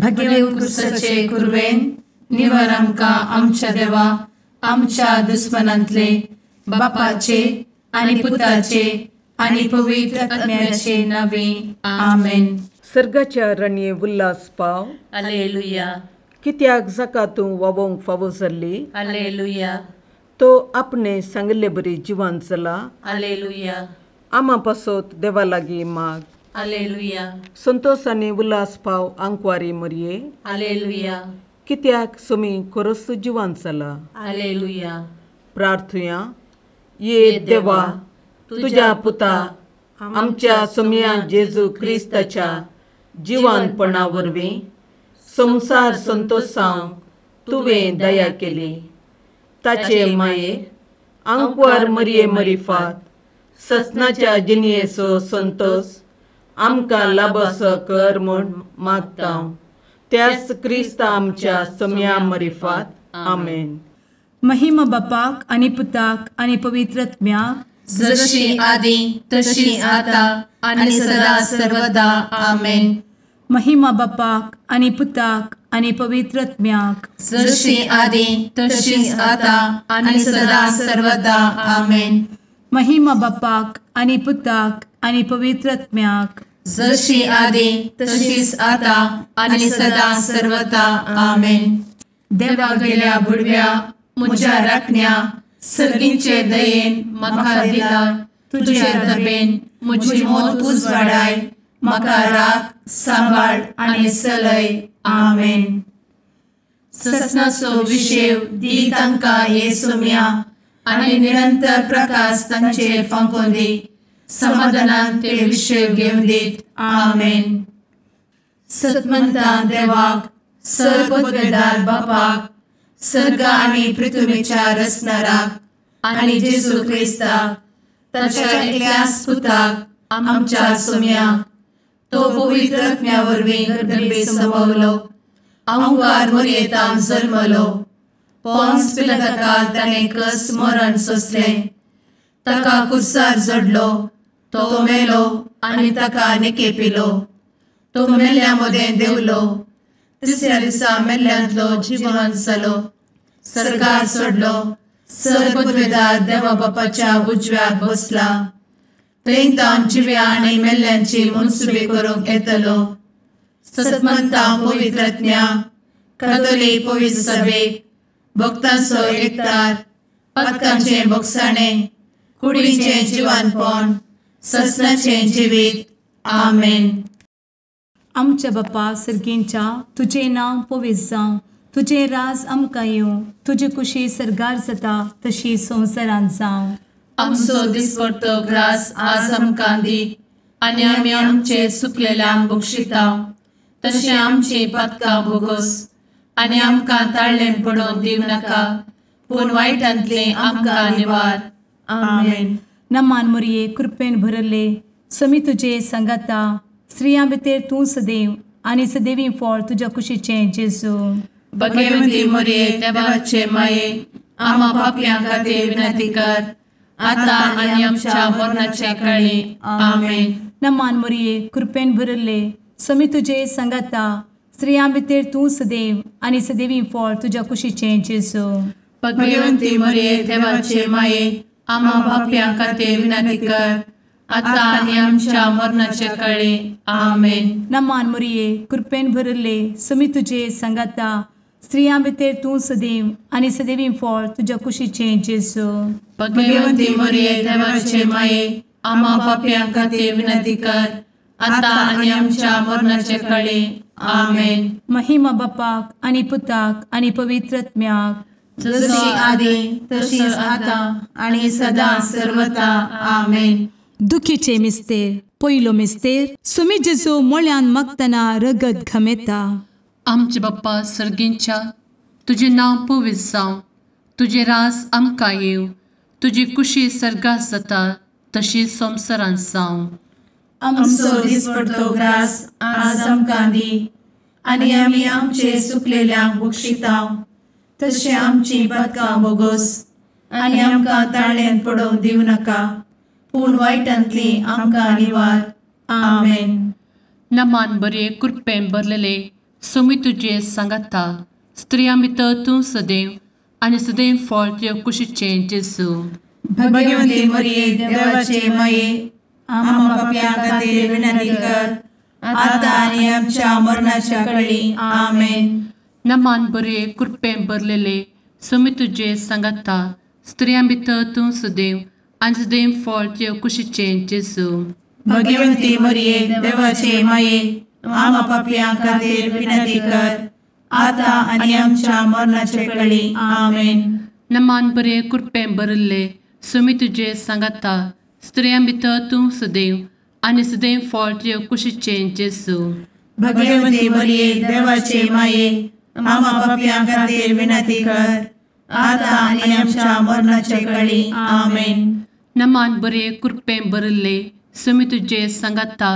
भगे उत्कृष्टाचे कुर्वेन निवार आमकां आमच्या देवा आमच्या दुस्मनांतले बापाचे आनी पुताचे आनी पवित्र आत्म्याचे नावे आमेन. सर्गाच्या राणये उल्हास पाव. हालेलुया कित्याक जाका तूं वोवंक फावो जाल्ली. हालेलुया तो आपणे सांगले बरी जिवान चला. हालेलुया आमा पासत देवा लागीं माग. हालेलुया संतोष आनी उल्हास पाव आंकवारी मरये. हालेलुया कित्याक सोमी खरोच जिवान चला. हालेलुया. प्रार्थुया. ये देवा तुझ्या पुता आमच्या सोम्या जेजू क्रिस्ताच्या जिवानपणा वरवीं संसार संतोषांक तुवें दया केली. ताचे माये आंकवार मरये मरिफात ससनाच्या जिनयेचो संतोष आमकां लाबसो कर म्हूण मागता. त्याच क्रिस्ता आमच्या सोम्या मरिफात. आमेन. महिमा बापाक आनी पुताक आनी पवित्र आत्म्याक जशी आदी तशी आता आणि सदा सर्वदा आमेन. महिमा बापाक आनी पुताक आनी पवित्र आत्म्याक जशी आदी तशीच आता आणि सदा सर्वदा आमेन. महिमा बापाक आनी पुताक आनी पवित्र आत्म्याक जशी आदी तशीच आता आणि सदा सर्वदा आमेन. देवा गेल्या बुडव्या म्हज्या राखण्या सर्गींचे दयेन म्हाका दिला. तुजे दबेन म्हजी मोत उजवाडाय. म्हाका राख सांबाळ आनी चलय. आमेन. ससनाचो विशेव दी तांकां ये सोम्या आनी निरंतर प्रकाश तांचेर फांकून दी. समाधानान ते विशेव घेवन दीत. आमेन. सतमंता देवाक सर्वपदवेदार बापाक सर्ग आनी पृथ्वीच्या रचणाराक आनी जेजू क्रिस्ताक ताच्या एकल्याच पुताक आमच्या सोम्याक तो पवित्र आत्म्या वरवीं गर्भे संभवलो. आंकवार मरयेंत जल्मलो. पोंस पिलाताकाल ताणें कस मरण सोंसलें. ताका कुर्सार जडलो. तो मेलो आनी ताका निकेपिलो. तो मेल्ल्या मदें देंवलो. तिसऱ्या दिसा मेल्ल्यांतलो जिवंत जालो. सर्गार चडलो. सर्वपदवेदार देवा बापाच्या उजव्याक बसला. थंय तां जिव्या आनी मेल्ल्यांची मनसुबी करूंक येतलो. सतमंता पवित्र आत्म्या कातोलीक पवित्र सभेक भक्तांचो एकठार पातकांचें भोगसाणें कुडीचें जिवानपण ससनाचें जिवीत. आमेन. आमच्या बापा सर्गींच्या तुजें नांव पवित्र जावं. तुजें राज आमकां येवं. तुजी कुशी सर्गार जाता तशी संवसारांत जावं. आमचो दिसपडटो ग्रास आज आमकां दी आनी आमी आमचे चुकलेल्यांक बक्षिता. तशें आमची पातकां भोगोस आनी आमकां ताळ्ळें पडोवन दिवं नाका पूण वायटांतले आमकां निवार. आमेन. नमान मरये कृपेन भरले समी तुजे सांगाता. स्त्रियां भितर तूं सदैव आनी सदैवी फळ तुज्या कुशीचें जेजू. भगवंती मरये देवाचे माये आमा पापयां खातीर विनंती कर आता आनी आमच्या मरणाच्या काळी. आमेन. नमान मरये कृपेन भरले समी तुजे सांगाता. स्त्रियां भितर तूं सदैव आनी सदैवी फळ तुज्या कुशीचें जेजू. भगवंती मरये देवाचे माये आमा पापयां खातीर विनंती कर आता आनी आमच्या मरणाच्या काळी. आमेन. नमान मरये कृपेन भरले समी तुजे सांगाता. स्त्रियां भितर तूं सदैव आनी सदैवी फळ तुज्या कुशीचें जेजू. भगवंती मरये देवाचे माये आमा पापयां खातीर विनंती कर आता आनी आमच्या मरणाच्या काळी. आमेन. महिमा बापाक आनी पुताक आनी पवित्र आत्म्याक जशी आदी तशीच आता आणि सदा सर्वदा. आमेन. दुखीचे मिस्तेर. पयलो मिस्तेर. सुमी जेजू मोळ्यान मागतना रगत घामेता. आमचे बाप्पा सर्गींच्या तुझे नांव पवित्र जावं. तुजे रास आमकां येवं. तुजी कुशी सर्गात जाता तशी संवसारांत जावं. आमचो दिसपडटो ग्रास आज आमकां दी आनी आमी आमचे चुकलेल्यांक बक्षिता. तशें आमची पातकां भोगोस आनी आमकां ताळ्ळेंत पडोवन दिवं नाका पूण वायटांतली आमकां निवार. आमेन. नमान बरे कृपेन भरलेले सोमी तुझे सांगाता स्त्रियां भितर तूं सदैव आनी सदैव फळ तुझ्या कुशीचें जेजू. भगवंती मरिये देवाचे माये आम्हा पाप्यां खातीर विनंती कर आता आनी आमच्या मरणाच्या काळी आमेन. नमान बरे कृपेन भरलेले सोमी तुझे सांगाता स्त्रियां भितर तूं सदैव आनी सदैव फळ तुझ्या कुशीचें जेजू. भगवंती मरिये देवाचे माये आम्हा पाप्यां खातीर विनंती कर आता आनी आमच्या मरणाच्या काळी आमेन. नमान बरे कृपेन भरले सोमी तुझे सांगाता स्त्रियां भितर तूं सदैव आनी सदैव फळ तुझ्या कुशीचें जेजू. भगवंती मरिये देवाचे माये आम्हा पाप्यां खातीर विनंती कर आता आनी आमच्या मरणाच्या काळी आमेन. नमान बरे कृपेन भरले सोमी तुझे सांगाता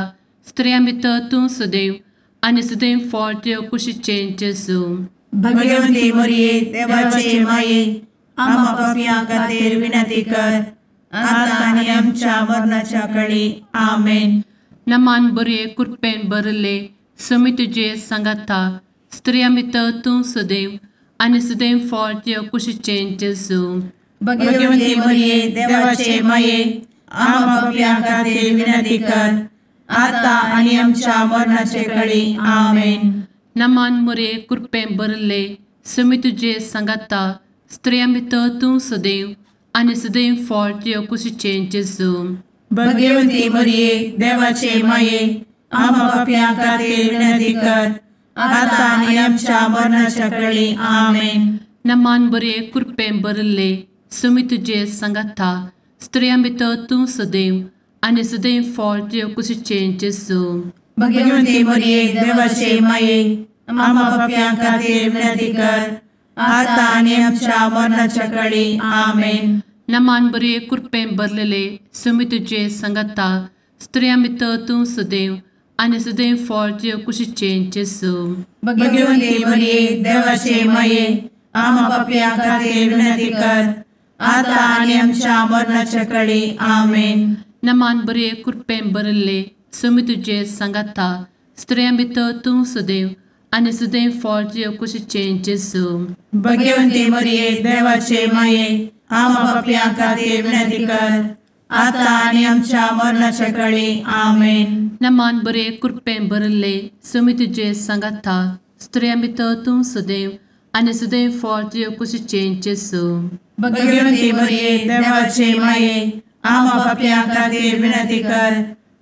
स्त्रियां भितर तूं सदैव आनी सदैव फळ तुझ्या कुशीचें जेजू. भगवंती मरिये देवाचे माये आम्हा पाप्यां खातीर विनंती कर आता आनी आमच्या मरणाच्या काळी आमेन. नमान बरे कृपेन भरले सोमी तुझे सांगाता स्त्रियां भितर तूं सदैव आनी सदैव फळ तुझ्या कुशीचें जेजू. भगवंती मरिये देवाचे माये आम्हा पाप्यां खातीर विनंती कर आता आनी आमच्या मरणाच्या काळी आमेन. नमान बरे कृपेन भरले सोमी तुझे सांगाता स्त्रियां भितर तूं सदैव आनी सदैव फळ तुझ्या कुशीचें जेजू. भगवंती मरिये देवाचे माये आम्हा पाप्यां खातीर विनंती कर आता आनी आमच्या मरणाच्या काळी आमेन. नमान बरे कृपेन भरले सोमी तुझे सांगाता स्त्रियां भितर तूं सदैव आनी सदैव फळ तुझ्या कुशीचें जेजू. भगवंती मरिये देवाचे माये आम्हा पाप्यां खातीर विनंती कर आता आनी आमच्या मरणाच्या काळी आमेन. नमान बरे कृपेन भरलेले सोमी तुझे सांगाता स्त्रियां भितर तूं सदैव आनी सदैव फळ तुझ्या कुशीचें जेजू. भगवंती मरिये देवाचे माये आम्हा पाप्यां खातीर विनंती कर आता आनी आमच्या मरणाच्या काळी आमेन. नमान बरे कृपेन भरले सोमी तुझे सांगाता स्त्रियां भितर तूं सदैव आनी सदैव फळ तुझ्या कुशीचें जेजू. भगवंती मरिये देवाचे माये आम्हा पाप्यां खातीर विनंती कर आता आनी आमच्या मरणाच्या काळी आमेन. नमान बरे कृपेन भरले सोमी तुझे सांगाता स्त्रियां भितर तूं सदैव आनी सदैव फळ तुझ्या कुशीचें जेजू. भगवंती मरिये देवाचे माये आम्हा पाप्यां खातीर विनंती कर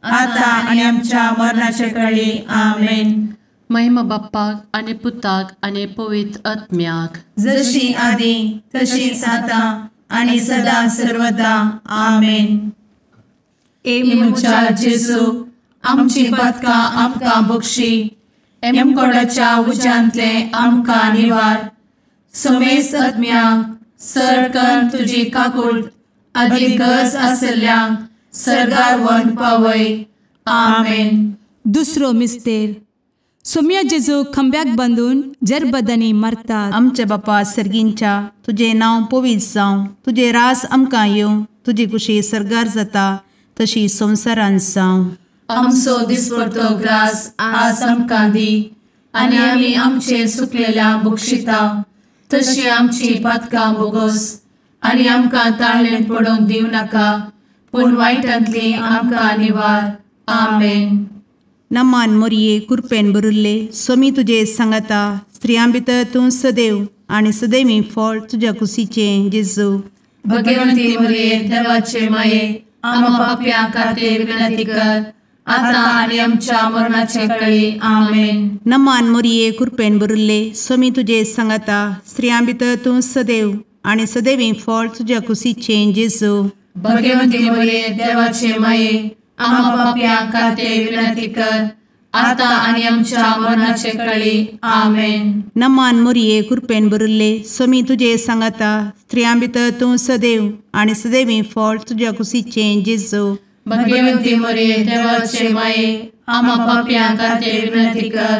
आता आनी आमच्या मरणाच्या काळी आमेन. महिमा बाप्पाक आनी पुताक आनी पवित्र आत्म्याक जशी आदी तशीच आता आनी सदा सर्वदा आमेन. मुचा जेजू आमची पदकां आमकां बक्षी एमकोडाच्या उज्यांतले आमकां निवार. समेस्त आत्म्यांक सरकन तुजी काकूट अधिक गरज आसल्यांक सरगार व्हरून पावय. आमेन. दुसरो मिस्तेर सोम्या जेजू खंब्याक बांदून जरबदांनी मारतात. आमचे बापा सर्गींच्या तुझे नांव पवित्र जावं, तुझे रास आमकां येवं, तुजी कुशी सरगार जाता तशी संवसारांत जावं. आमचो दिसपडटो ग्रास आज आमकां दी आनी आमी आमचे सुकलेल्यांक बक्षिता तशी आमची पातकां बोगोस आनी आमकां ताळ्ळेन पडोवंक दिवं नाका पूण वायटांतली आमकां निवार. आमेन. नमान मोरये कृपेन भरिल्ले सोमी तुजे सांगाता स्त्रियां भितर तूं सदैव आनी सदैवी फळ तुज्या कुशीचें जेजू. भगवंती मरिये देवाचे माये आम्हा पाप्यां खातीर विनंती कर आता आनी आमच्या मरणाचे काळी. आमेन. नमान मोरये कृपेन भरिल्ले सोमी तुजे सांगाता स्त्रियां भितर तूं सदैव आनी सदैवी फळ तुज्या कुशीचें जेजू. भगवंती मरिये देवाचे माये आम्हा पाप्यां खातीर विनंती कर आता आनी आमच्या मरणाचे काळी. आमेन. नमान मोरये कृपेन भरिल्ले सोमी तुजे सांगाता स्त्रियां भितर तूं सदैव आनी सदैवी फळ तुज्या कुशीचें जेजू. भगवंती मरिये देवाचे माये आम्हा पाप्यां खातीर विनंती कर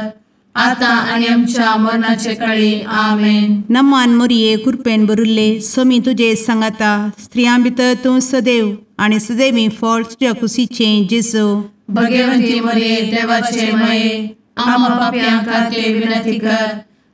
आता आनी आमच्या मरणाचे काळी. आमेन. नमान मोरये कृपेन भरिल्ले सोमी तुजे सांगाता स्त्रियां भितर तूं सदैव आनी सदैवी फळ तुज्या कुशीचें जेजू. भगवंती मरिये देवाचे माये आम्हा पाप्यां खातीर विनंती कर,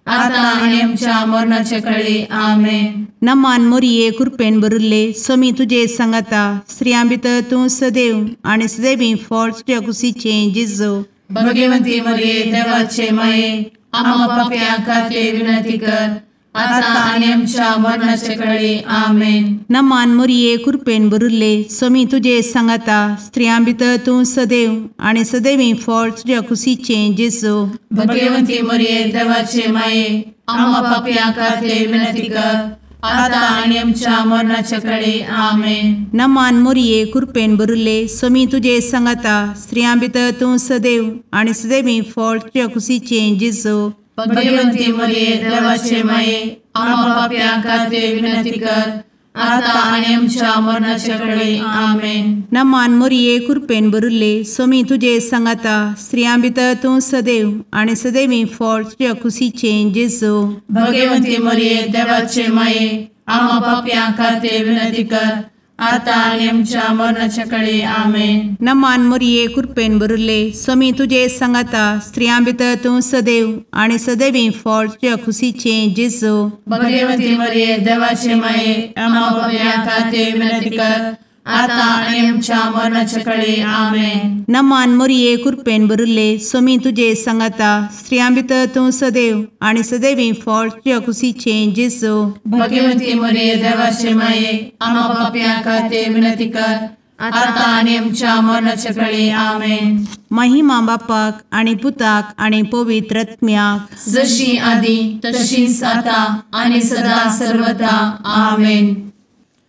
आता आनी आमच्या मरणाचे काळी. आमेन. नमान मोरये कृपेन भरिल्ले स्वामी तुजे सांगाता स्त्रियां भितर तूं सदैव आनी सदैवी फळ तुज्या कुशीचे जेजू. भगवंती मरिये देवाचे माये, आम्हा पाप्यां खातीर विनंती कर, आता आनी आमच्या मरणाचे काळी. आमेन. नमान मोरये कृपेन भरिल्ले स्वामी तुजे सांगाता स्त्रियां भितर तूं सदैव आनी सदैवी फळ तुज्या कुशीचे जेजू. भगवंती मरिये देवाचे माये, आम्हा पाप्यां खातीर विनंती कर, आता आनी आमच्या मरणाचे काळी. आमेन. नमान मोरये कृपेन भरिल्ले स्वामी तुजे सांगाता स्त्रियां भितर तूं सदैव आनी सदैवी फळ तुज्या कुशीचे जेजू. भगवंती मरिये देवाचे माये, आम्हा पाप्यां खातीर विनंती कर, आता आनी आमच्या मरणाचे काळी. आमेन. नमान मोरये कृपेन भरिल्ले स्वामी तुजे सांगाता स्त्रियां भितर तूं सदैव आनी सदैवी फळ तुज्या कुशीचे जेजू. भगवंती मरिये देवाचे माये, आम्हा पाप्यां खातीर विनंती कर, आता आनी आमच्या मरणाचे काळी. आमेन. नमान मोरये कृपेन भरिल्ले स्वामी तुजे सांगाता स्त्रियां भितर तूं सदैव आनी सदैवी फळ तुज्या कुशीचे जेजू. भगवंती मरिये देवाचे माये, आम्हा पाप्यां खातीर विनंती कर, आता आनी आमच्या मरणाचे काळी. आमेन. नमान मोरये कृपेन भरिल्ले स्वामी तुजे सांगाता स्त्रियां भितर तूं सदैव आनी सदैवी फळ तुज्या कुशीचे जेजू. भगवंती मरिये देवाचे माये, आम्हा पाप्यां खातीर विनंती कर, आता आनी आमच्या मरणाचे काळी. आमेन. महिमा बापाक आनी पुताक आनी पवित्र आत्म्याक, जशी आदी तशीच आता आनी सदा सर्वदा. आमेन.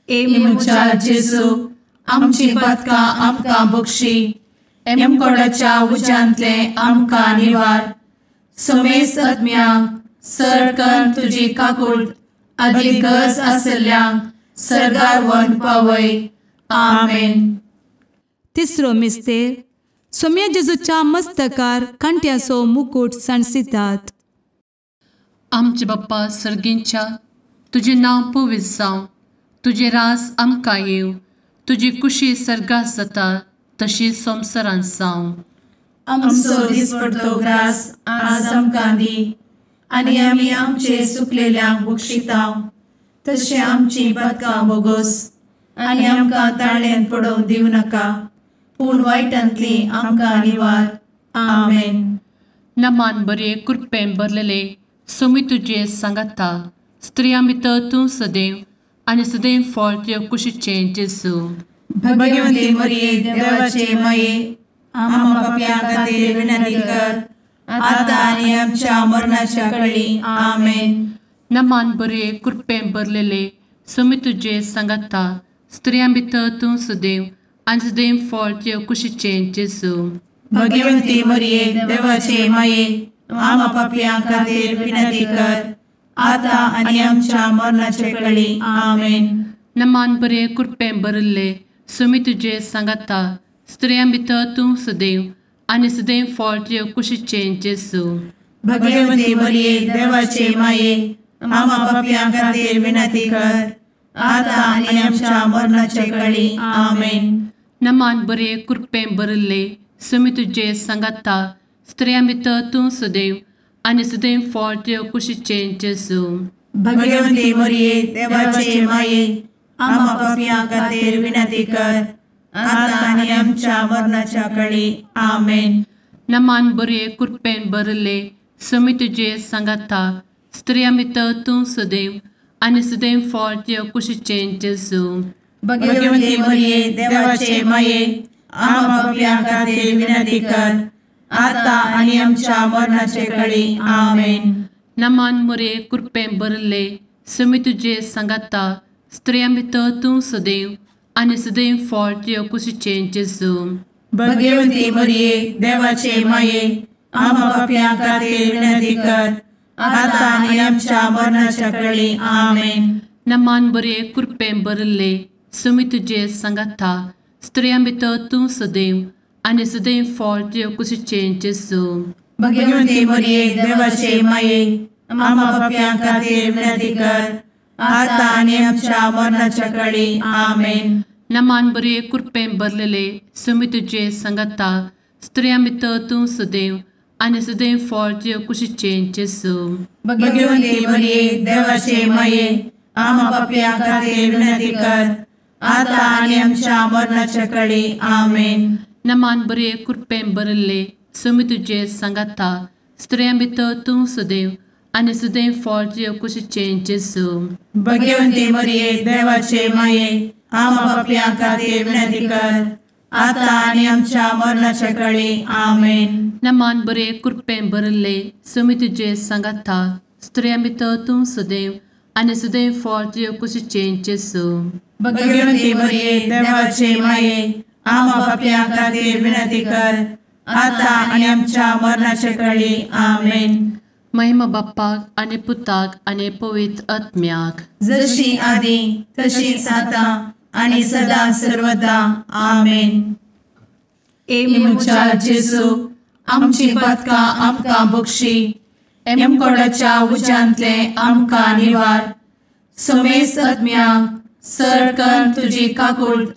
ए मुचा जेजू, आमची पदकां आमकां बक्षी, एमकोडाच्या उज्यांतले आमकां निवार. समेस्त आत्म्यांक सडकन तुजी काकूट अदीक गरज आसल्ल्यांक सर्गार व्हरून पावय. आमेन. तिसरो मिस्तेर सोम्या जेजूच्या मस्तकार कांट्याचो मुकुट सणसितात. आमचे बाप्पा सर्गींच्या, तुजें नांव पवित्र जावं, तुजे रास आमकां येव, तुजी कुशी सर्गास जाता तशीच संवसारांत जावं. आमचो दिसपडटो ग्रास आज आमकां दी, आनी आमी आमचे चुकलेल्यांक बक्षितांव, तशें आमची पदकां बोगोस आनी आमकां ताळ्यान पडोवंक दिवं नाका, पूण वायटांतली आमकां निवार. आमेन. नमान बरे कृपेन भरलेले सोमी तुजे सांगाता स्त्रियां भितर तूं सदैव आनी सदैव फळ तुज्या कुशीचे जेजू. भगवंती मरिये देवाचे माये, आम्हा पाप्यां खातीर विनंती कर, आता आनी आमच्या मरणाच्या काळी. आमेन. नमान बरे कृपेन भरलेले सोमी तुजे सांगाता स्त्रियां भितर तूं सदैव आनी सदैव फळ तुज्या कुशीचे जेजू. भगवंती मरिये देवाचे माये, आम्हा पाप्यां खातीर विनंती कर, आता आनी आमच्या मरणाचे काळी. आमेन. नमान बरे कृपेन भरले सोमी तुजे सांगाता स्त्रियां भितर तूं सदैव आनी सदैव फळ तुज्या कुशीचे जेजू. भगवंती मरिये देवाचे माये, आम्हा पाप्यां खातीर विनंती कर, आता आनी आमच्या मरणाचे काळी. आमेन. नमान बरे कृपेन भरले सोमी तुजे सांगाता स्त्रियां भितर तूं सदैव आनी सदैव फळ तुज्या कुशीचे जेजू. भगवंती मरिये देवाचे माये, आम्हा पाप्यां खातीर विनंती कर, आता आनी आमच्या मरणाच्या काळी. आमेन. नमान बरे कृपेन भरले सोमी तुजे सांगाता स्त्रियां भितर तूं सदैव आनी सदैव फळ तुज्या कुशीचे जेजू. भगवंती मरिये देवाचे माये, आम्हा पाप्यां खातीर विनंती कर, आता आनी आमच्या मरणाचे काळी. आमेन. नमान मोरे कृपेन भरले सोमी तुजे सांगाता स्त्रियां भितर तूं सदैव आनी सदैव फळ तुज्या कुशीचे जेजू. भगवंती मरिये देवाचे माये, आम्हा पाप्यां खातीर विनंती कर, आता आनी आमच्या मरणाच्या काळी. आमेन. नमान बरे कृपेन भरले सोमी तुजे सांगाता स्त्रियां भितर तूं सदैव आनी सदैव फळ तुज्या कुशीचे जेजू. भगवंती मरिये देवाचे माये, आम्हा पाप्यां खातीर विनंती कर, आता आनी आमच्या मरणाच्या काळी. आमेन. नमान बरे कृपेन भरलेले सोमी तुजे सांगाता स्त्रियां भितर तूं सदैव आनी सदैव फळ तुजे कुशीचें जेजू. भगवंते मरिये देवाचे माये आम्हा पापयां खातीर विनंती कर आता आनी आमच्या मरणाच्या काळी आमेन. नमान बरे कृपेन भरिल्ले समी तुजे सांगाता स्त्रियां भितर तूं सदैव आनी सदैव फळ तुजे कुशीचें जेजू. भगवंते मरिये देवाचे माये आम्हा पापयां खातीर विनंती कर आता आनी आमच्या मरणाच्या काळी आमेन. नमान बरे कृपेन भरिल्ले समी तुजे सांगाता स्त्रियां भितर तूं सदैव आनी सदैव फळ तुजे कुशीचें जेजू. भगवंते मरिये देवाचे माये आम्हा पापयां खातीर विनंती कर आता आनी आमच्या मरणाच्या काळी आमेन. महिमा बाप्पाक आनी पुताक आनी पवित्र आत्म्याक जशी आदी तशीच आता आनी सदा सर्वदा आमेन. मुचा जेजू आमची पदकां आमकां बक्षी एमकोडाच्या उज्यांतले आमकां निवार. समेस्त आत्म्यांक सरकन तुजी काकूट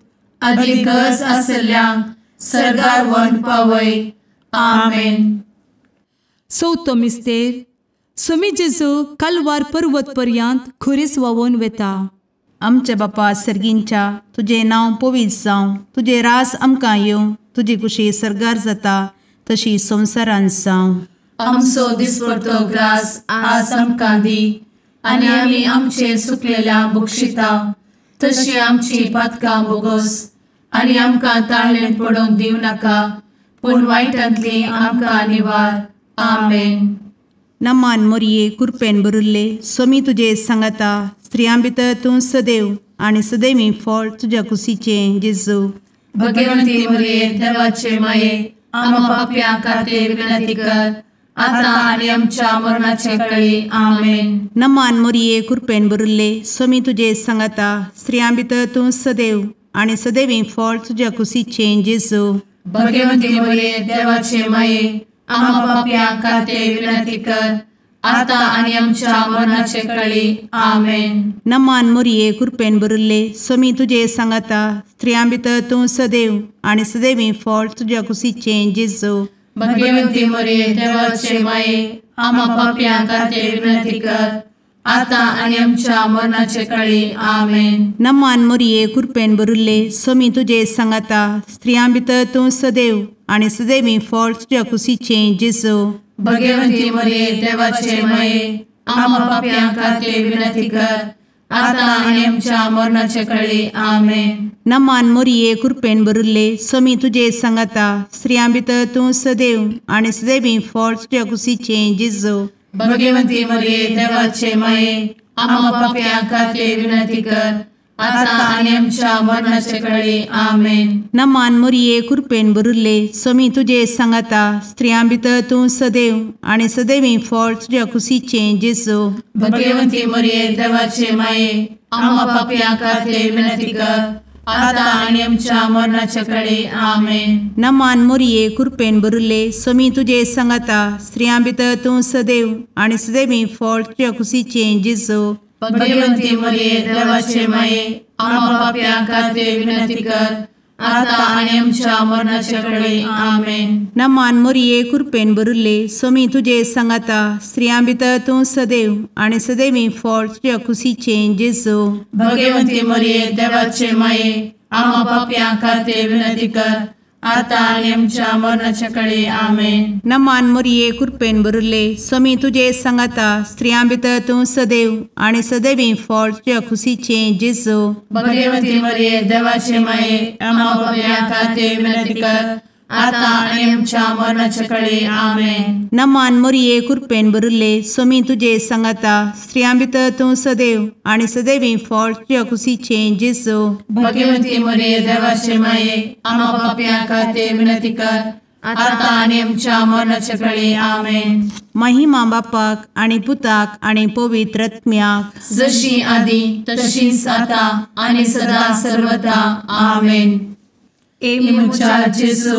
अधिक गरज आसल्यांक सरगार व्हरून पावय. आमेन. चवथो मिस्तेर समी जेजू कलवार पर्वत पर्यंत खुरीस व्हांवून वेता. आमचे बापा सर्गींच्या तुझे नांव पवित्र जावं, तुझे रास आमकां येवं, तुजी कुशी सरगार जाता तशी संवसारांत जावं. आमचो दिसपडटो ग्रास आज आमकां दी आनी आमी आमचे सुकलेल्यांक बक्षिता तशी आमची पातकां बोगोस आनी आमकां ताळ्ळेन पडोवन दिवं नाका पूण वायटांतली आमकां निवार. आमेन. नमान मोरये कृपेन भरिल्ले समी तुजे सांगाता स्त्रियां भितर तूं सदैव आनी सदैवी फळ तुज्या कुशीचें जेजू. भगवंती मरिये देवाचे माये आम्हा पापयां खातीर विनंती कर आता आनी आमच्या मरणाचे काळी आमेन. नमान मोरये कृपेन भरिल्ले समी तुजे सांगाता स्त्रियां भितर तूं सदैव आनी सदैवी फळ तुज्या कुशीचें जेजू. भगवंती मरिये देवाचे माये आम्हा पापयां खातीर विनंती कर आता आनी आमच्या मरणाचे काळी आमेन. नमान मोरये कृपेन भरिल्ले समी तुजे सांगाता स्त्रियां भितर तूं सदैव आनी सदैवी फळ तुज्या कुशीचें जेजू. भगवंती मरिये देवाचे माये आम्हा पापयां खातीर विनंती कर आता आनी आमच्या मरणाचे काळी आमेन. नमान मोरये कृपेन भरिल्ले समी तुजे सांगाता स्त्रियां भितर तूं सदैव आनी सदैवी फळ तुज्या कुशीचें जेजू. भगवंती मरिये देवाचे माये आम्हा पापयां खातीर विनंती कर आता आनी आमच्या मरणाचे काळी आमेन. नमान मोरये कृपेन भरिल्ले समी तुजे सांगाता स्त्रियां भितर तूं सदैव आनी सदैवी फळ तुज्या कुशीचें जेजू. भगवंती मरिये देवाचे माये आम्हा पापयां खातीर विनंती कर आता आनी आमच्या मरणाचे काळी आमेन. नमान मोरये कृपेन भरिल्ले समी तुजे सांगाता स्त्रियां भितर तूं सदैव आनी सदैवी फळ तुज्या कुशीचें जेजू. भगवंती मरिये देवाचे माये आम्हा पापयां खातीर विनंती कर आता आनी आमच्या मरणाचे काळी आमेन. नमान मोरये कृपेन भरिल्ले समी तुजे सांगाता स्त्रियां भितर तूं सदैव आनी सदैवी फळ तुज्या कुशीचें जेजू. भगवंती मरिये देवाचे माये आम्हा पापयां खातीर विनंती कर आता आनी आमच्या मरणाचे काळी आमेन. नमान मोरये कृपेन भरिल्ले समी तुजे सांगाता स्त्रियां भितर तूं सदैव आनी सदैवी फळ तुज्या कुशीचें जेजू. भगवंती मरिये देवाचे माये आम्हा पापयां खातीर विनंती कर आता आनी आमच्या मरणाचे काळी आमेन. नमान मोरये कृपेन भरिल्ले समी तुजे सांगाता स्त्रियां भितर तूं सदैव आनी सदैवी फळ तुज्या कुशीचें जेजू. भगवंती मरिये देवाचे माये आम्हा पापयां खातीर विनंती कर आता आनी आमच्या मरणाचे काळी आमेन. नमान मोरये कृपेन भरिल्ले समी तुजे सांगाता स्त्रियां भितर तूं सदैव आनी सदैवी फळ तुज्या कुशीचें जेजू. भगवंती मरिये देवाचे माये आम्हा पापयां खातीर विनंती कर आता आनी आमच्या मरणाचे काळी आमेन. महिमा बापाक आनी पुताक आनी पवित्र आत्म्याक जशी आदी तशीच आता आनी सदा सर्वदा आमेन. मुचा जेजू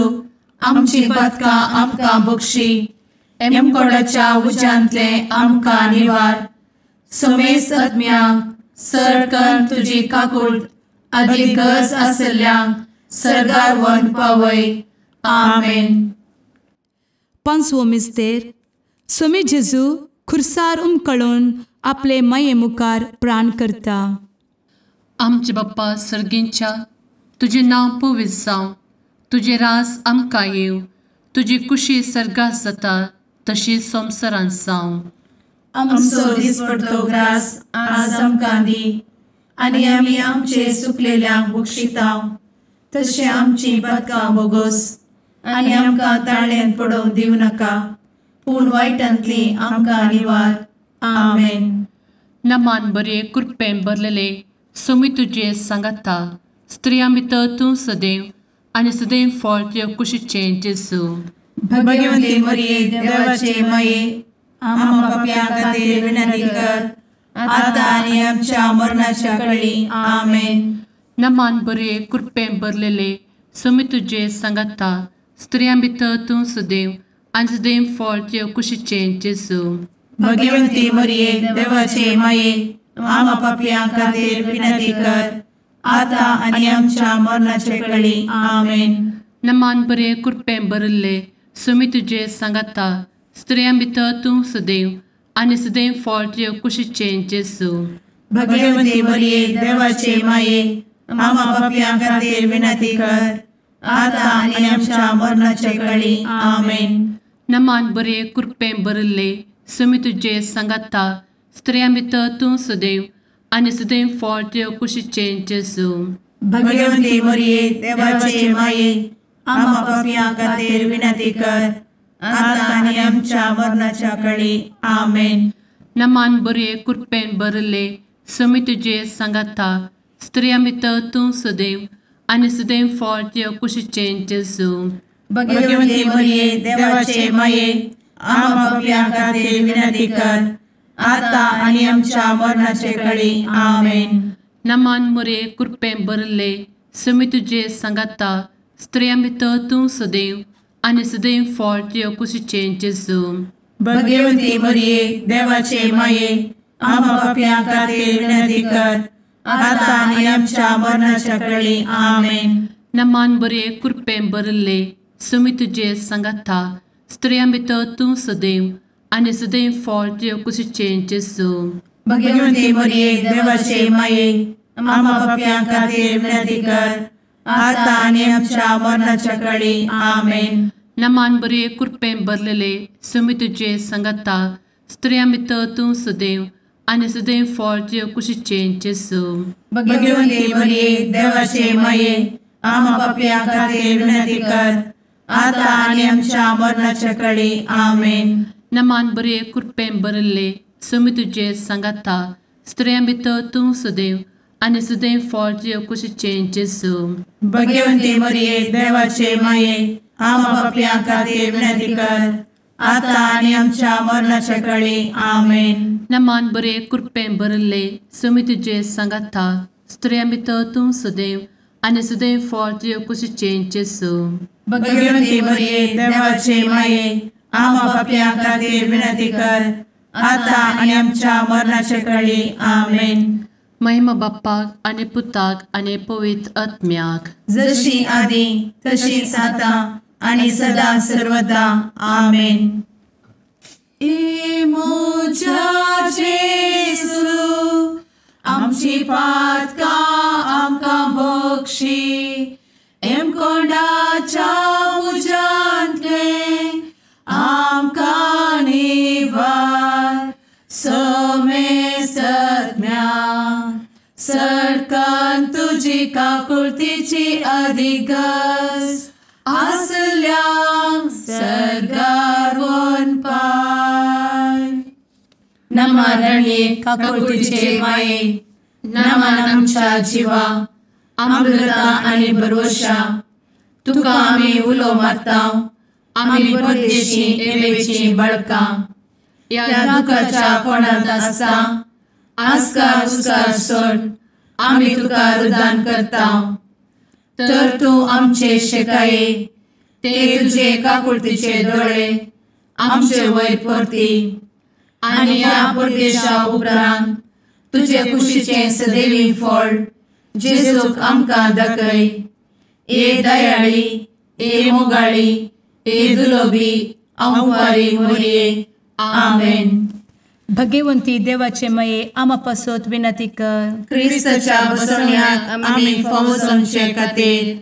आमची पदकां आमकां बक्षी एमकोडाच्या उज्यांतले आमकां निवार. समेस्त आत्म्यांक सरकन तुजी काकूट अधिक गरज आसल्यांक सरगार व्हरून पावय. आमेन. 5वो मिस्तेर. सोमी जेजू खुर्सार उमकळून आपले माये मुखार प्राण करता. आमचे बाप्पा सर्गींच्या, तुझे नांव पवित्र जावं, तुझे रास आमकां येव, तुजी कुशी सर्गात जाता तशी संवसारांत जावं. आमचो दिसपडटो ग्रास आज आमकां दी, आनी आमी आमचे सुकलेल्यांक बक्षिताव. तशें आमची पदकां बोगोस आनी आमकां ताळ्यान पडोवंक दिवं नाका, पूण वायटांतली आमकां निवार. आमेन. नमान बरे कृपेन भरलेले सोमी तुजे सांगाता, स्त्रियां भितर तूं सदैव आनी सदैव फळ तुज्या कुशीचें जेजू. भगवंती मरिये देवाचे माये, आमकां पाप्यां खातीर विनंती कर, आतां आनी आमच्या मरणाच्या काळी. आमेन. नमान बरे कृपेन भरलेले सोमी तुजे सांगाता, स्त्रियां भितर तूं सदैव आनी सदैव फळ तुज्या कुशीचें जेजू. भगवंती मरिये देवाचे माये, आमकां पाप्यां खातीर विनंती कर, आतां आनी आमच्या मरणाचे काळी. आमेन. नमान बरे कृपेन भरले सोमी तुजे सांगाता, स्त्रियां भितर तूं सदैव आनी सदैव फळ तुज्या कुशीचें जेजू. भगवंती मरिये देवाचे माये, आमकां पाप्यां खातीर विनंती कर, आतां आनी आमच्या मरणाचे काळी. आमेन. नमान बरे कृपेन भरले सोमी तुजे सांगाता, स्त्रियां भितर तूं सदैव आनी सदैव फळ तुज्या कुशीचें जेजू. भगवंती मरिये देवाचे माये, आमकां पाप्यां खातीर विनंती कर, आतां आनी आमच्या मरणाच्या काळी. आमेन. नमान बरे कृपेन भरले सोमी तुजे सांगाता, स्त्रियां भितर तूं सदैव आनी सदैव फळ तुज्या कुशीचें जेजू. भगवंती मरिये देवाचे माये, आमकां पाप्यां खातीर विनंती कर, आतां आनी आमच्या मरणाचे काळी. आमेन. नमान बरे कृपेन भरले सोमी तुजे सांगाता, स्त्रियां भितर तूं सदैव आनी सदैव फळ तुज्या कुशीचें जेजू. भगवंती मरिये देवाचे माये, आमकां पाप्यां खातीर विनंती कर, आतां आनी आमच्या मरणाच्या काळी. आमेन. नमान बरे कृपेन भरले सोमी तुजे सांगाता, स्त्रियां भितर तूं सदैव आनी सदैव फळ तुज्या कुशीचें जेजू. भगवंती मरिये देवाचे माये, आमकां पाप्यां खातीर विनंती कर, आतां आनी आमच्या मरणाच्या काळी. आमेन. नमान बरे कृपेन भरलेले सोमी तुजे सांगाता, स्त्रियां भितर तूं सदैव आनी सदैव फळ तुज्या कुशीचें जेजू. भगवंती मरिये देवाचे माये, आमकां पाप्यां खातीर विनंती कर, आतां आनी आमच्या मरणाच्या काळी. आमेन. नमान बरे कृपेन भरले सोमी तुजे सांगाता, स्त्रियां भितर तूं सदैव आनी सदैव फळ तुज्या कुशीचें जेजू. भगवंती मरिये देवाचे माये, आमकां पाप्यां खातीर विनंती कर, आतां आनी आमच्या मरणाच्या काळी. आमेन. नमान बरे कृपेन भरले सोमी तुजे सांगाता, स्त्रियां भितर तूं सदैव आनी सदैव फळ तुज्या कुशीचें जेजू. भगवंती मरिये देवाचे माये, आमकां पाप्यां खातीर विनंती कर, आतां आनी आमच्या मरणाच्या काळी. आमेन. महिमा बाप्पाक आनी पुताक आनी पवित्र आत्म्याक, जशी आदी तशीच आतां आनी सदां सर्वदा. आमेन. मोच्या जेजू, आमची पातकां आमकां बक्षी, कोंडाच्या उजांतले आमकां निवार. सोमे सत्म्या सडकान तुजी काकुळतीची अधिगस, आसल्यांक सर्गार वन पाय. नमारणे काकुळतीचे माये, नमान आमच्या जिवा, अमृता आनी भरवशा, तुका आमी उलो मारतांव. आमी परदेशी येवेची बळकां, या दुखाच्या कोणांत आसता, आस्कार उस्कार सोड, आमी तुका रुदान करतांव. तर तूं आमचे शेकाये, ते तुजे काकुळतीचे दोळे आमचे वयर परती. आनी या परदेशा उपरांत तुजे कुशीचें सदैवी फळ जेजूक आमकां दाखय. ए दयाळी, ए मोगाळी, ए दुलोबी अंवारी मोरये आमेन. भगवंती देवाचे माये आमा पासत विनंती कर. क्रिस्ताच्या बसवण्याक आमी फावो समचे खातीर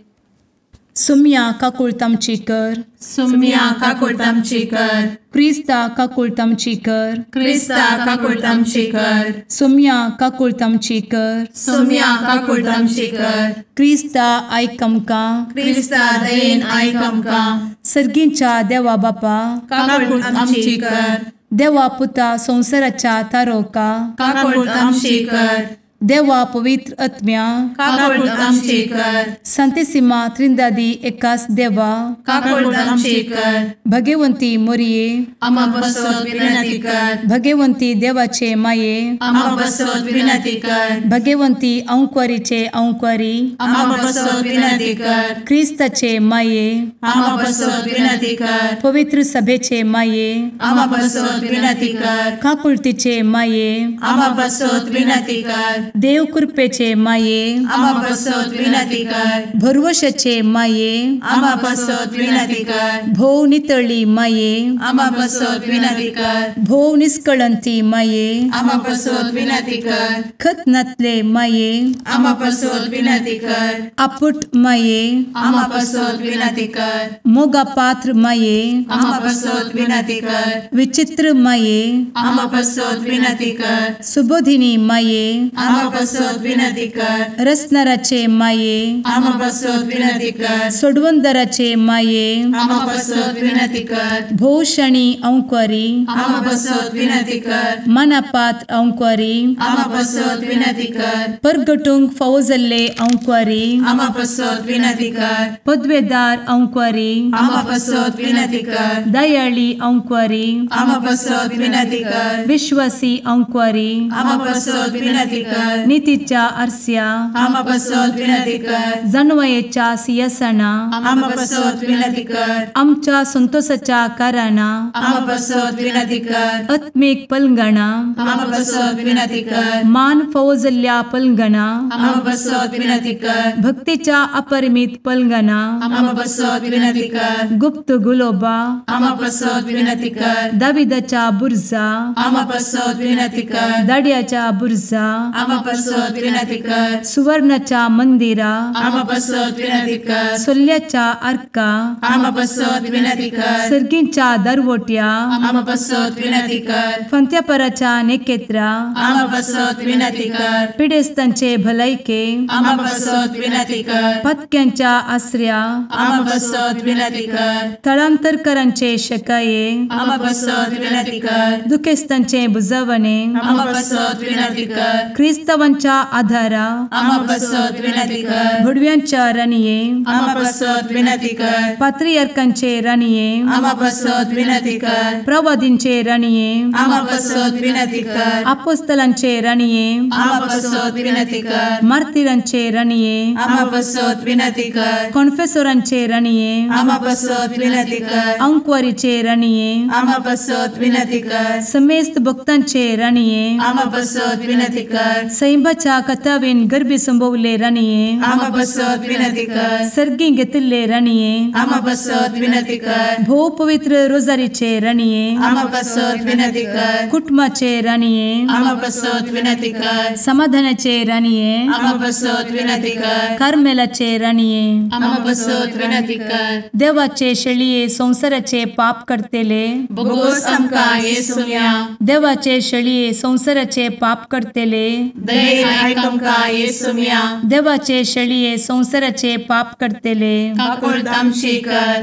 सुम्या काकूळ तामची कर. सुम्या काकूळ तामची कर. क्रिस्ता काकूळ तामची कर. क्रिस्ता काकूळ तामची कर. सुम्या काकूळ तामची कर. सुम्या काकूळ तामची कर. क्रिस्ता आयक आमकां. क्रिस्ता दयेन आयक आमकां. सर्गींच्या देवा बापा काकूळ तामची कर. देवा पुता संसाराच्या तारोका काकूळ तामची कर. देवा पवित्र आत्म्या काकूळ तामची कर. सांतेसिमा त्रिंदादी एकाच देवा काकूळ तामची कर. भगवंती मोरये आमा बसवत विनंती कर. भगवंती देवाचे माये आमा बसवत विनंती कर. भगवंती औंकवारीचे औंकवारी आमा बसवत विनंती कर. क्रिस्ताचे माये आमा बसवत विनंती कर. पवित्र सभेचे माये आमा बसवत विनंती कर. काकुळतीचे माये आमा बसवत विनंती कर. देव कृपेचे माये आमा बसवत विनंती कर. भरवशाचे माये आमा बसवत विनंती कर. भोव नितळी माये आमा बसवत विनंती कर. भोव निष्कळंती माये आमा बसवत विनंती कर. खतनातले माये आमा बसवत विनंती कर. आपुट माये आमा बसवत विनंती कर. मोगा पात्र माये आमा बसवत विनंती कर. विचित्र माये आमा बसवत विनंती कर. सुबोधिनी माये आमा बसवत विनंती कर. रसनाराचे माये आमा बसवत विनंती कर. सोडवंदराचे माये आमा बसवत विनंती कर. भोषणी औंकवारी आमा बसवत विनंती कर. मनापात्र औंकवारी आमा बसवत विनंती कर. परगटूंक फावो जाल्ले औंकवारी आमा बसवत विनंती कर. पदवेदार औंकवारी आमा बसवत विनंती कर. दयाळी औंकवारी आमा बसवत विनंती कर. विश्वासी औंकवारी आमा बसवत विनंती कर. नीतीच्या आरस्या आमा बसवत विनंती कर. जाणवायेच्या सिंहासना आमा बसवत विनंती कर. आमच्या संतोषाच्या काराना आमा बसवत विनंती कर. आत्मिक पलंगणा आमा बसवत विनंती कर. मान फावो जाल्ल्या पलंगणा आमा बसवत विनंती कर. भक्तीच्या अपरिमित पलंगणा आमा बसवत विनंती कर. गुप्त गुलोबा आमा बसवत विनंती कर. दाविदाच्या बुर्जा आमा बसवत विनंती कर. दाडियाच्या बुर्जा आमा बसवत विनंती कर. सुवर्णाच्या मंदिरा आमा बसवत विनंती कर. सोल्ल्याच्या अर्का आमा बसवत विनंती कर. सर्गींच्या दरवोट्या आमा बसवत विनंती कर. फंत्यापराच्या नेकेत्रा आमा बसवत विनंती कर. पिडेस्तांचे भलायके आमा बसवत विनंती कर. पत्क्यांच्या आसऱ्या आमा बसवत विनंती कर. तळांतरकरांचे शकाये आमा बसवत विनंती कर. दुखेस्तांचे बुजावणे आमा बसवत विनंती कर. क्रिस्तवांच्या आधारा आमा बसवत विनंती कर. भडव्यांच्या राणीये आमा बसवत विनंती कर. पात्रियार्कांचे राणीये आमा बसवत विनंती कर. प्रवादींचे राणीये आमा बसवत विनंती कर. आपोस्तलांचे राणीये आमा बसवत विनंती कर. मार्तिरांचे राणीये आमा बसवत विनंती कर. कॉन्फेसोरांचे राणीये आमा बसवत विनंती कर. अंकवारीचे राणीये आमा बसवत विनंती कर. समेस्त भक्तांचे राणीये आमा बसवत विनंती कर. सैंबाच्या कथावेन गर्भी संभवले राणीये आमा बसवत विनंती कर. सर्गी घेतले राणीये आमा बसवत विनंती कर. भोव पवित्र रोजारीचे राणीये आमा बसवत विनंती कर. कुटुंबाचे राणीये आमा बसवत विनंती कर. समाधानाचे राणीये आमा बसवत विनंती कर. कार्मेलाचे राणीये आमा बसवत विनंती कर. देवाचे शेळिये संसाराचे पाप करतेले बोगोस आमकां येसुया. देवाचे शेळिये संसाराचे पाप करतेले दयेन आयक आमकां येसुया. देवाचे शेळिये संसाराचे पाप करतेले काकूळ तामची कर.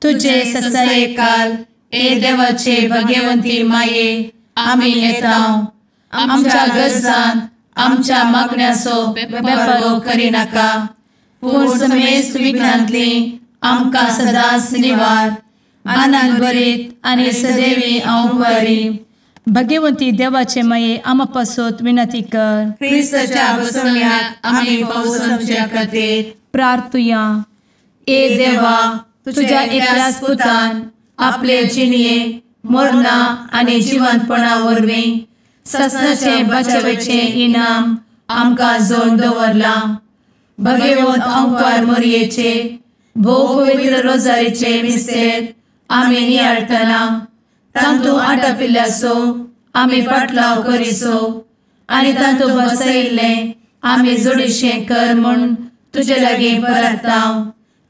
तुझे ससाये काल ए देवाचे भगवंती माये आमी येताव. आमच्या गरजांत आमच्या मागण्याचो बेपारो करिनाका. पूण समेस्त विघ्नांतली आमकां सदांच निवार. आनंद भरीत आनी सदैवी औंकवारी भगवंती देवाचे माये आमा पासत विनंती कर. क्रिस्ताच्या बसवण्याक आमी फावो समच्या खातीर प्रार्थुया. ए देवा तुझ्या एकल्याच पुतान आपले जिणये मरणा आनी जिवंतपणा वरवीं ससनाचे बचावेचे इनाम आमकां जोड दवरला. भगवंत औंकार मोरयेचे भोव पवित्र रोजारीचे मिस्तेर आमी नियाळटना तांतू आटपिल्ल्यासो आमी पाटलाव करिसो आनी तांतू बसयिल्ले आमी जोडिशें कर म्हूण तुजे लागीं परतांव.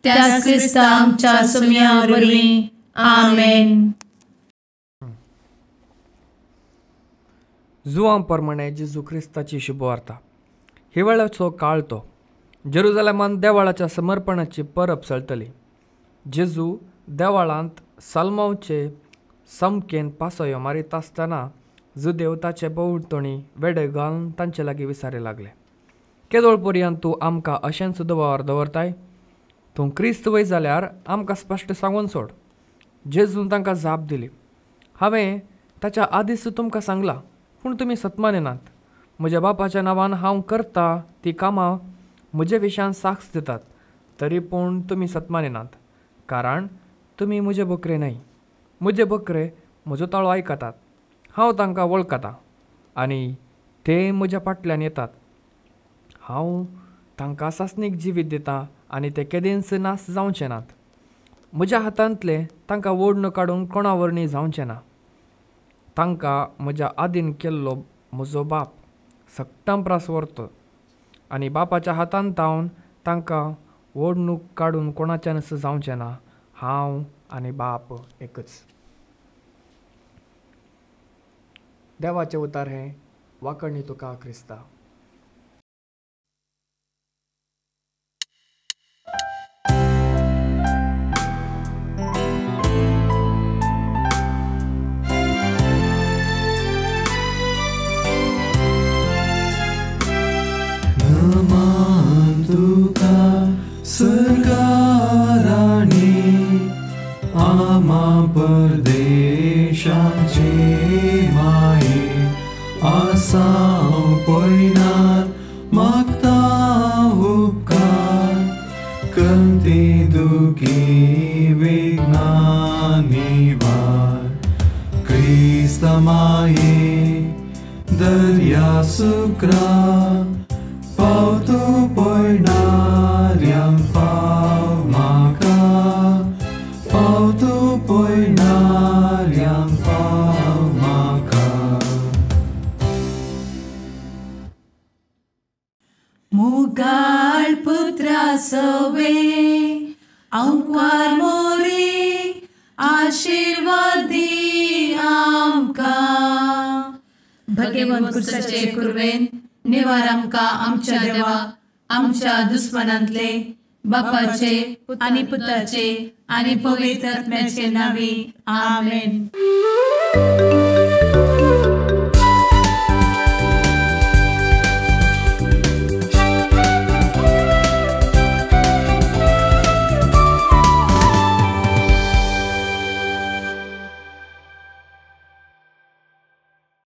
त्याच क्रिस्ता आमच्या सुमया वरवीं. आमेन. जुवां प्रमाणे जेजू क्रिस्ताची शुभवार्ता. हिवाळ्याचो काळ तो. जेरुजालेमांत देवाळाच्या समर्पणाची परब चलतली. जेजू देवाळांत साल्मांचे समकेन पासयो मारीत आसतना जुदेव ताचे भोंवतणी वेडे घालून तांचे लागीं विचारूंक लागले, केदोळ पर्यंत तूं आमकां अशें सुद्दां वावर दवरताय? तूं क्रिस्त वय जाल्यार आमकां स्पश्ट सांगून सोड. जेजून तांकां जाप दिली, हांवें ताच्या आदींच तुमकां सांगलां, पूण तुमी सत मानिनात. म्हज्या बापाच्या नांवान हांव करता ती कामां म्हजे विशयान साक्ष दितात, तरी पूण तुमी सत मानिनात. कारण तुमी म्हजे बकरे न्हय. म्हजे बकरे म्हजो ताळो आयकतात. हांव तांकां वळखतां आनी ते म्हज्या फाटल्यान येतात. हांव तांकां सासणीक जिवीत दितां आनी ते केदींच नास जावचे नात. म्हज्या हातांतले तांकां ओडून काडून कोणा वरणी जावचें ना. तांकां म्हज्या आदीन केल्लो म्हजो बाप सक्तम प्रास व्हरता आनी बापाच्या हातांत तावन तांकां ओडणूक काडून कोणाच्यानच जावचें ना. हांव आनी बाप एकच. देवाचें उतार हें. वाकणी तुका क्रिस्ता. परदेशाचे माये आसां पयनार मागता उपकार कंती दुखी वेगनानी वार क्रिस्त माये दर्या सुक्रा पावतो पयनार्यांक पाव म्हाका पावतो पयनार्यांक पाव म्हाका. मुगाळ पुत्रा सवे अंकार मोरी आशीर्वाद दी आमकां. भगवंत कुर्साचे कुरवेन निवार आमकां आमच्या देवा आमच्या दुस्मनांतले बापाचे आनी पुताचे आनी पवित्र आत्म्याचे नांवी. आमेन.